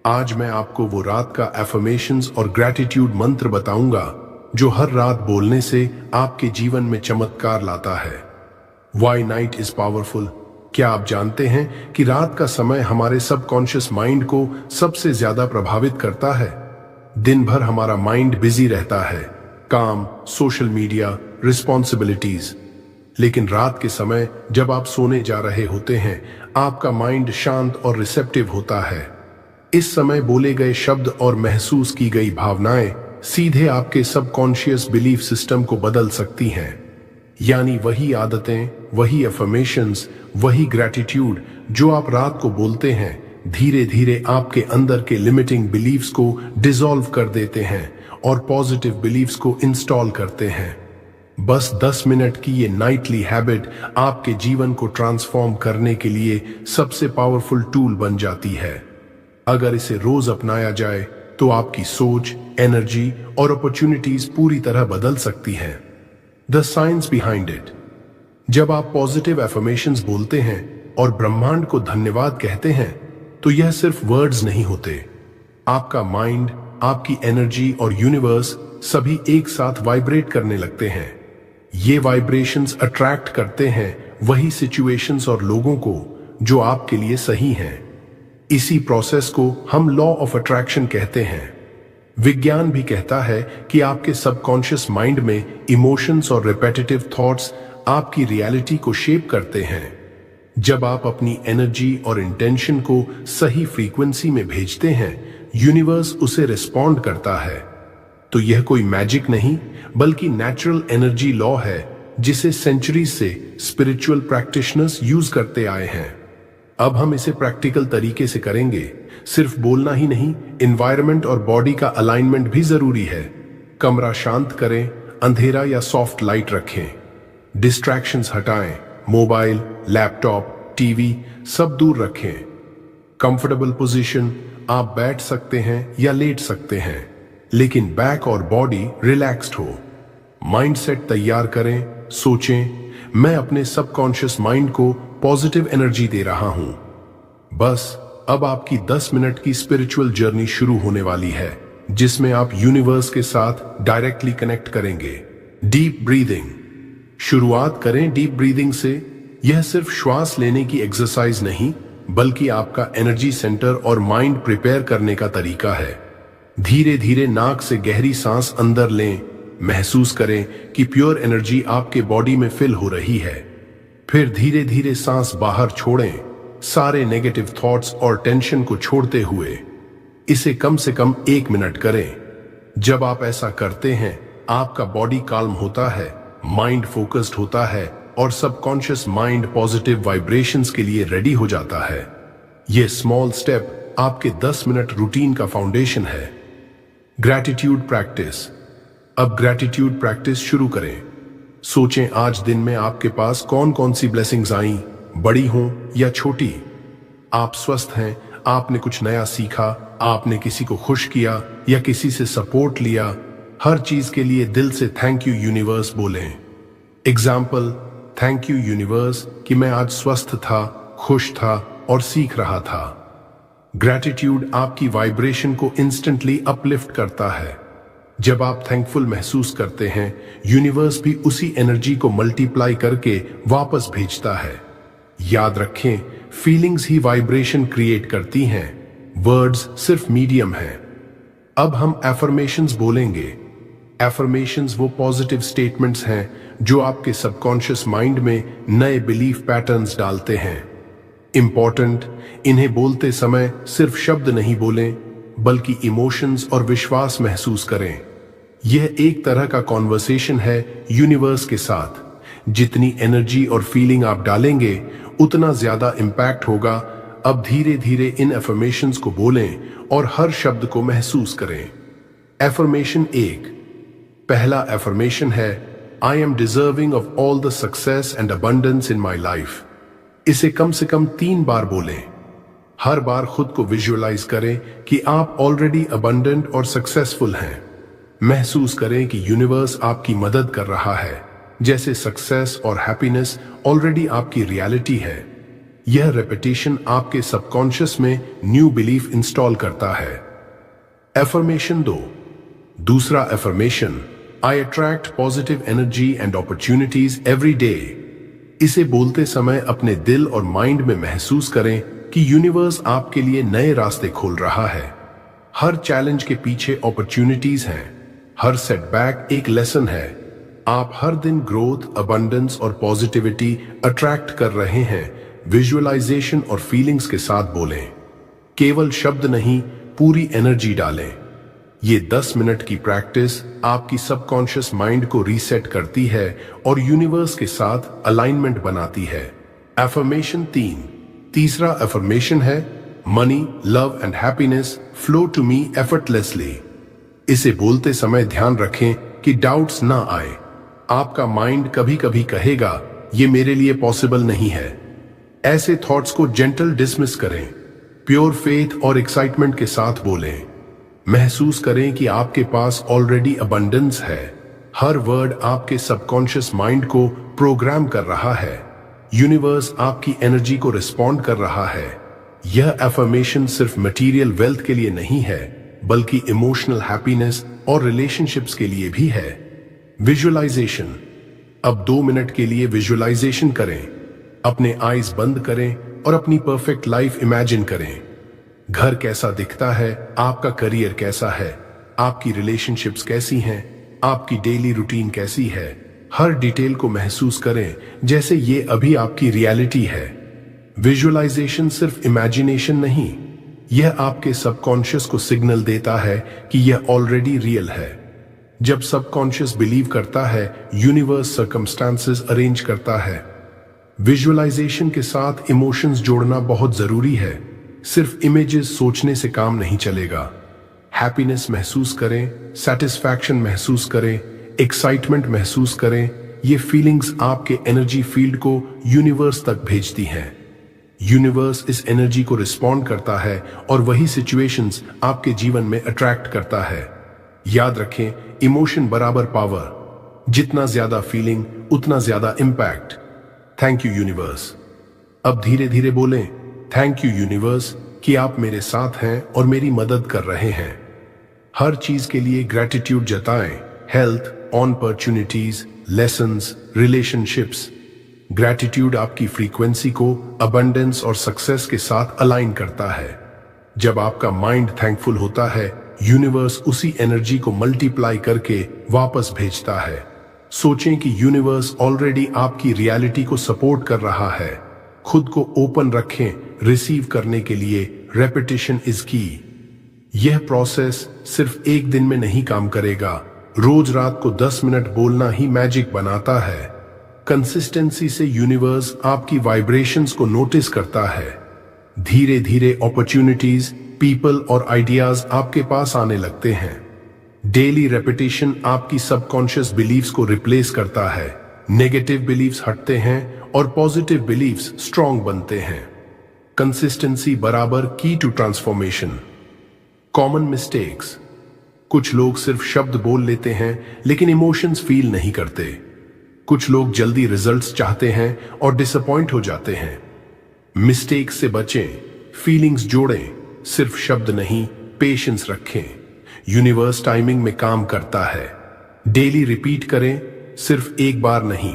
आज मैं आपको वो रात का एफर्मेशंस और ग्रैटिट्यूड मंत्र बताऊंगा जो हर रात बोलने से आपके जीवन में चमत्कार लाता है। Why night is powerful. क्या आप जानते हैं कि रात का समय हमारे सबकॉन्शियस माइंड को सबसे ज्यादा प्रभावित करता है? दिन भर हमारा माइंड बिजी रहता है, काम, सोशल मीडिया, रिस्पॉन्सिबिलिटीज। लेकिन रात के समय जब आप सोने जा रहे होते हैं, आपका माइंड शांत और रिसेप्टिव होता है। इस समय बोले गए शब्द और महसूस की गई भावनाएं सीधे आपके सबकॉन्शियस बिलीफ सिस्टम को बदल सकती हैं। यानी वही आदतें, वही अफर्मेशंस, वही ग्रैटिट्यूड जो आप रात को बोलते हैं, धीरे धीरे आपके अंदर के लिमिटिंग बिलीफ्स को डिसॉल्व कर देते हैं और पॉजिटिव बिलीफ्स को इंस्टॉल करते हैं। बस 10 मिनट की ये नाइटली हैबिट आपके जीवन को ट्रांसफॉर्म करने के लिए सबसे पावरफुल टूल बन जाती है। अगर इसे रोज अपनाया जाए तो आपकी सोच, एनर्जी और अपॉर्चुनिटीज पूरी तरह बदल सकती हैं। The science behind it. जब आप पॉजिटिव एफर्मेशंस बोलते हैं और ब्रह्मांड को धन्यवाद कहते हैं तो यह सिर्फ वर्ड्स नहीं होते। आपका माइंड, आपकी एनर्जी और यूनिवर्स सभी एक साथ वाइब्रेट करने लगते हैं। ये वाइब्रेशंस अट्रैक्ट करते हैं वही सिचुएशंस और लोगों को जो आपके लिए सही हैं। इसी प्रोसेस को हम लॉ ऑफ अट्रैक्शन कहते हैं। विज्ञान भी कहता है कि आपके सबकॉन्शियस माइंड में इमोशंस और रिपेटिटिव थॉट्स आपकी रियलिटी को शेप करते हैं। जब आप अपनी एनर्जी और इंटेंशन को सही फ्रीक्वेंसी में भेजते हैं, यूनिवर्स उसे रिस्पॉन्ड करता है। तो यह कोई मैजिक नहीं बल्कि नेचुरल एनर्जी लॉ है जिसे सेंचुरी से स्पिरिचुअल प्रैक्टिशनर्स यूज करते आए हैं। अब हम इसे प्रैक्टिकल तरीके से करेंगे। सिर्फ बोलना ही नहीं, एनवायरनमेंट और बॉडी का अलाइनमेंट भी जरूरी है। कमरा शांत करें, अंधेरा या सॉफ्ट लाइट रखें, डिस्ट्रैक्शंस हटाएं, मोबाइल, लैपटॉप, टीवी सब दूर रखें। कंफर्टेबल पोजीशन, आप बैठ सकते हैं या लेट सकते हैं, लेकिन बैक और बॉडी रिलैक्स्ड हो। माइंडसेट तैयार करें, सोचें, मैं अपने सबकॉन्शियस माइंड को पॉजिटिव एनर्जी दे रहा हूं। बस अब आपकी 10 मिनट की स्पिरिचुअल जर्नी शुरू होने वाली है जिसमें आप यूनिवर्स के साथ डायरेक्टली कनेक्ट करेंगे। Deep breathing. शुरुआत करें डीप ब्रीदिंग से। यह सिर्फ श्वास लेने की एक्सरसाइज नहीं बल्कि आपका एनर्जी सेंटर और माइंड प्रिपेयर करने का तरीका है। धीरे धीरे नाक से गहरी सांस अंदर लें, महसूस करें कि प्योर एनर्जी आपके बॉडी में फिल हो रही है। फिर धीरे धीरे सांस बाहर छोड़ें, सारे नेगेटिव थॉट्स और टेंशन को छोड़ते हुए। इसे कम से कम 1 मिनट करें। जब आप ऐसा करते हैं, आपका बॉडी काल्म होता है, माइंड फोकस्ड होता है और सबकॉन्शियस माइंड पॉजिटिव वाइब्रेशंस के लिए रेडी हो जाता है। यह स्मॉल स्टेप आपके 10 मिनट रूटीन का फाउंडेशन है। Gratitude practice. अब ग्रैटिट्यूड प्रैक्टिस शुरू करें। सोचें आज दिन में आपके पास कौन कौन सी ब्लेसिंग्स आई, बड़ी हों या छोटी। आप स्वस्थ हैं, आपने कुछ नया सीखा, आपने किसी को खुश किया या किसी से सपोर्ट लिया। हर चीज के लिए दिल से थैंक यू यूनिवर्स बोलें। एग्जाम्पल, थैंक यू यूनिवर्स कि मैं आज स्वस्थ था, खुश था और सीख रहा था। ग्रैटिट्यूड आपकी वाइब्रेशन को इंस्टेंटली अपलिफ्ट करता है। जब आप थैंकफुल महसूस करते हैं, यूनिवर्स भी उसी एनर्जी को मल्टीप्लाई करके वापस भेजता है। याद रखें, फीलिंग्स ही वाइब्रेशन क्रिएट करती हैं, वर्ड्स सिर्फ मीडियम हैं। अब हम एफर्मेशंस बोलेंगे। एफर्मेशंस वो पॉजिटिव स्टेटमेंट्स हैं जो आपके सबकॉन्शियस माइंड में नए बिलीफ पैटर्न्स डालते हैं। इंपॉर्टेंट, इन्हें बोलते समय सिर्फ शब्द नहीं बोलें बल्कि इमोशंस और विश्वास महसूस करें। यह एक तरह का कॉन्वर्सेशन है यूनिवर्स के साथ। जितनी एनर्जी और फीलिंग आप डालेंगे उतना ज्यादा इंपैक्ट होगा। अब धीरे धीरे इन एफर्मेशंस को बोलें और हर शब्द को महसूस करें। एफर्मेशन 1। पहला एफर्मेशन है, I am deserving of all the success and abundance in my life. इसे कम से कम 3 बार बोलें। हर बार खुद को विजुअलाइज करें कि आप ऑलरेडी अबंडेंट और सक्सेसफुल हैं। महसूस करें कि यूनिवर्स आपकी मदद कर रहा है, जैसे सक्सेस और हैप्पीनेस ऑलरेडी आपकी रियलिटी है। यह रेपिटेशन आपके सबकॉन्शियस में न्यू बिलीफ इंस्टॉल करता है। एफर्मेशन 2। दूसरा affirmation, I attract positive energy and opportunities every day. इसे बोलते समय अपने दिल और माइंड में महसूस करें कि यूनिवर्स आपके लिए नए रास्ते खोल रहा है। हर चैलेंज के पीछे अपॉर्चुनिटीज हैं, हर सेटबैक एक लेसन है। आप हर दिन ग्रोथ, अबंडेंस और पॉजिटिविटी अट्रैक्ट कर रहे हैं। विजुअलाइजेशन और फीलिंग्स के साथ बोलें, केवल शब्द नहीं, पूरी एनर्जी डालें। ये 10 मिनट की प्रैक्टिस आपकी सबकॉन्शियस माइंड को रीसेट करती है और यूनिवर्स के साथ अलाइनमेंट बनाती है। एफर्मेशन 3। तीसरा एफर्मेशन है, money, love and happiness flow to me effortlessly. इसे बोलते समय ध्यान रखें कि डाउट्स ना आए। आपका माइंड कभी कभी कहेगा ये मेरे लिए पॉसिबल नहीं है। ऐसे थॉट्स को जेंटल डिसमिस करें। प्योर फेथ और एक्साइटमेंट के साथ बोलें। महसूस करें कि आपके पास ऑलरेडी अबंडेंस है। हर वर्ड आपके सबकॉन्शियस माइंड को प्रोग्राम कर रहा है। यूनिवर्स आपकी एनर्जी को रिस्पॉन्ड कर रहा है। यह एफर्मेशन सिर्फ मटेरियल वेल्थ के लिए नहीं है, बल्कि इमोशनल हैप्पीनेस और रिलेशनशिप्स के लिए भी है। विजुअलाइजेशन। अब 2 मिनट के लिए विजुअलाइजेशन करें। अपने आईज बंद करें और अपनी परफेक्ट लाइफ इमेजिन करें। घर कैसा दिखता है, आपका करियर कैसा है, आपकी रिलेशनशिप्स कैसी हैं, आपकी डेली रूटीन कैसी है। हर डिटेल को महसूस करें जैसे ये अभी आपकी रियलिटी है। विजुअलाइजेशन सिर्फ इमेजिनेशन नहीं, यह आपके सबकॉन्शियस को सिग्नल देता है कि यह ऑलरेडी रियल है। जब सबकॉन्शियस बिलीव करता है, यूनिवर्स सर्कमस्टांसेस अरेंज करता है। विजुअलाइजेशन के साथ इमोशंस जोड़ना बहुत जरूरी है। सिर्फ इमेजेस सोचने से काम नहीं चलेगा। हैप्पीनेस महसूस करें, सेटिस्फैक्शन महसूस करें, एक्साइटमेंट महसूस करें। ये फीलिंग्स आपके एनर्जी फील्ड को यूनिवर्स तक भेजती हैं। यूनिवर्स इस एनर्जी को रिस्पॉन्ड करता है और वही सिचुएशंस आपके जीवन में अट्रैक्ट करता है। याद रखें, इमोशन बराबर पावर। जितना ज्यादा फीलिंग, उतना ज्यादा इंपैक्ट। Thank you universe. अब धीरे धीरे बोलें, थैंक यू यूनिवर्स कि आप मेरे साथ हैं और मेरी मदद कर रहे हैं। हर चीज के लिए ग्रेटिट्यूड जताएं। Health, on opportunities, lessons, relationships. Gratitude आपकी फ्रीक्वेंसी को अबंडेंस और सक्सेस के साथ अलाइन करता है। जब आपका माइंड थैंकफुल होता है, यूनिवर्स उसी एनर्जी को मल्टीप्लाई करके वापस भेजता है। सोचें कि यूनिवर्स ऑलरेडी आपकी रियलिटी को सपोर्ट कर रहा है। खुद को ओपन रखें रिसीव करने के लिए। रेपिटेशन इज की। यह प्रोसेस सिर्फ एक दिन में नहीं काम करेगा। रोज रात को 10 मिनट बोलना ही मैजिक बनाता है। कंसिस्टेंसी से यूनिवर्स आपकी वाइब्रेशंस को नोटिस करता है। धीरे धीरे अपॉर्चुनिटीज, पीपल और आइडियाज आपके पास आने लगते हैं। डेली रेपिटेशन आपकी सबकॉन्शियस बिलीव्स को रिप्लेस करता है। नेगेटिव बिलीव्स हटते हैं और पॉजिटिव बिलीव्स स्ट्रॉन्ग बनते हैं। कंसिस्टेंसी बराबर की टू ट्रांसफॉर्मेशन। Common mistakes. कुछ लोग सिर्फ शब्द बोल लेते हैं लेकिन इमोशंस फील नहीं करते। कुछ लोग जल्दी रिजल्ट्स चाहते हैं और डिसअपॉइंट हो जाते हैं। मिस्टेक्स से बचें, फीलिंग्स जोड़ें, सिर्फ शब्द नहीं, पेशेंस रखें। यूनिवर्स टाइमिंग में काम करता है। डेली रिपीट करें, सिर्फ एक बार नहीं।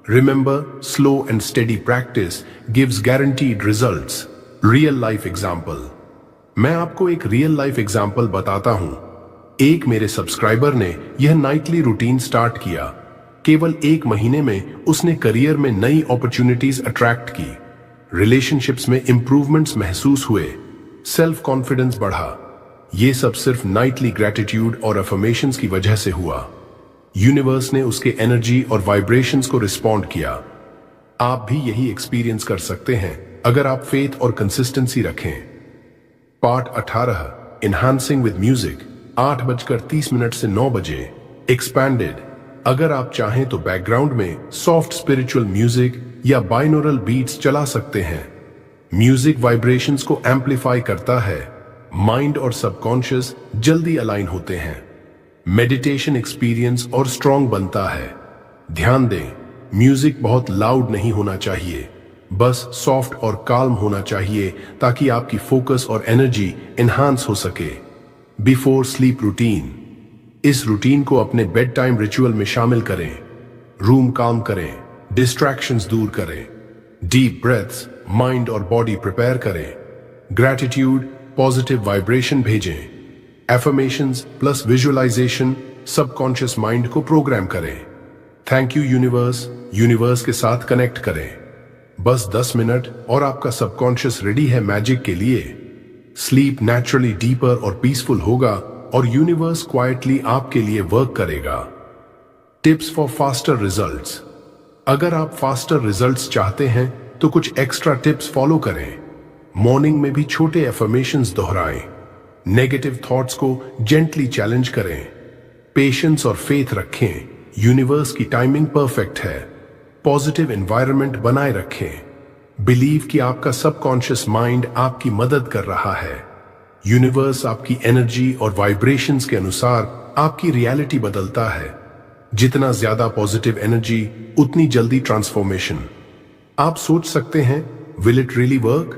Remember, slow and steady practice gives guaranteed results. Real life example. मैं आपको एक रियल लाइफ एग्जाम्पल बताता हूं। एक मेरे सब्सक्राइबर ने यह नाइटली रूटीन स्टार्ट किया। केवल 1 महीने में उसने करियर में नई अपॉर्चुनिटीज अट्रैक्ट की। रिलेशनशिप्स में इंप्रूवमेंट्स महसूस हुए। सेल्फ कॉन्फिडेंस बढ़ा। ये सब सिर्फ नाइटली ग्रेटिट्यूड और अफर्मेशंस की वजह से हुआ। यूनिवर्स ने उसके एनर्जी और वाइब्रेशंस को रिस्पॉन्ड किया। आप भी यही एक्सपीरियंस कर सकते हैं अगर आप फेथ और कंसिस्टेंसी रखें। पार्ट 18, एनहांसिंग विद म्यूजिक, 8:30 से 9 बजे। एक्सपैंडेड। अगर आप चाहें तो बैकग्राउंड में सॉफ्ट स्पिरिचुअल म्यूजिक या बाइनोरल बीट्स चला सकते हैं। म्यूजिक वाइब्रेशंस को एम्पलीफाई करता है। माइंड और सबकॉन्शियस जल्दी अलाइन होते हैं। मेडिटेशन एक्सपीरियंस और स्ट्रॉन्ग बनता है। ध्यान दें, म्यूजिक बहुत लाउड नहीं होना चाहिए। बस सॉफ्ट और काल्म होना चाहिए ताकि आपकी फोकस और एनर्जी एनहांस हो सके। Before sleep routine. इस रूटीन को अपने बेड टाइम रिचुअल में शामिल करें। रूम काम करें, डिस्ट्रैक्शंस दूर करें, डीप ब्रेथ्स माइंड और बॉडी प्रिपेयर करें, ग्रैटिट्यूड पॉजिटिव वाइब्रेशन भेजें, affirmations plus visualisation subconscious mind को प्रोग्राम करें। थैंक यू यूनिवर्स, यूनिवर्स के साथ कनेक्ट करें। बस 10 मिनट और आपका सबकॉन्शियस रेडी है मैजिक के लिए। स्लीप नेचुरली डीपर और पीसफुल होगा और यूनिवर्स क्वाइटली आपके लिए वर्क करेगा। Tips for faster results. अगर आप फास्टर रिजल्ट्स चाहते हैं तो कुछ एक्स्ट्रा टिप्स फॉलो करें। मॉर्निंग में भी छोटे एफर्मेशंस दोहराएं। नेगेटिव थॉट्स को जेंटली चैलेंज करें। पेशेंस और फेथ रखें, यूनिवर्स की टाइमिंग परफेक्ट है। पॉजिटिव एनवायरनमेंट बनाए रखें। बिलीव कि आपका सबकॉन्शियस माइंड आपकी मदद कर रहा है। यूनिवर्स आपकी एनर्जी और वाइब्रेशंस के अनुसार आपकी रियलिटी बदलता है। जितना ज्यादा पॉजिटिव एनर्जी उतनी जल्दी ट्रांसफॉर्मेशन। आप सोच सकते हैं, विल इट रियली वर्क?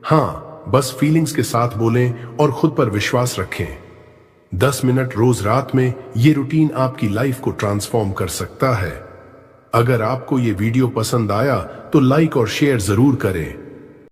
हाँ, बस फीलिंग्स के साथ बोलें और खुद पर विश्वास रखें। 10 मिनट रोज रात में ये रूटीन आपकी लाइफ को ट्रांसफॉर्म कर सकता है। अगर आपको ये वीडियो पसंद आया तो लाइक और शेयर जरूर करें।